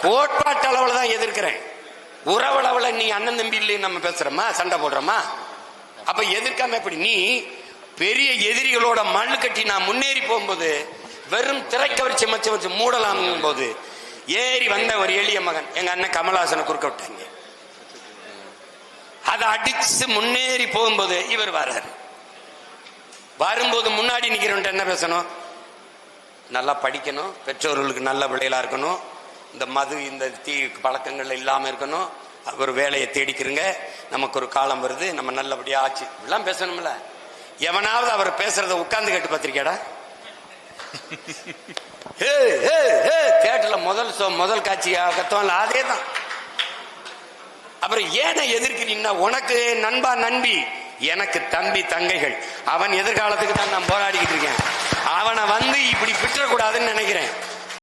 கோட்பாட்டு அளவுல தான் எதிர்க்கிறேன். உறவளவுல நீ அண்ணன் தம்பி இல்லைன்னு நம்ம பேசுறோமா, சண்டை போடுறோமா? அப்ப எதிர்க்காம எப்படி? நீ பெரிய எதிரிகளோட மண்ணு கட்டி நான் முன்னேறி போகும்போது வெறும் திரைக்கவர்ச்சி மச்ச வச்சு மூடலாம் போது ஏறி வந்த ஒரு எளிய மகன் எங்க அண்ணன் கமலஹாசனை குறுக்க விட்டாங்க. அதை அடிச்சு முன்னேறி போகும்போது இவர் வர்றாரு. வரும்போது முன்னாடி நிக்கிறவன் என்ன பேசணும்? நல்லா படிக்கணும், பெற்றோர்களுக்கு நல்ல பிள்ளைகளா இருக்கணும், இந்த மது இந்த தீ பழக்கங்கள் இல்லாம இருக்கணும், ஒரு வேலையை தேடிக்கிறங்க, நமக்கு ஒரு காலம் வருது, நம்ம நல்லபடியா ஆச்சு எல்லாம் பேசணும்ல. எவனாவது அவர் பேசுறத உட்கார்ந்து கேட்டு பார்த்திருக்கேடா? தேட்டர்ல முதல் காட்சி கத்தோம்ல, அதே தான். அப்புறம் ஏன எதிர்க்கிறீங்கன்னா, உனக்கு நண்பா நண்பி, எனக்கு தம்பி தங்கைகள், அவன் எதிர்காலத்துக்கு தான் நான் போராடிக்கிட்டு இருக்கேன். அவனை வந்து இப்படி விட்டுறக்கூடாதுன்னு நினைக்கிறேன்.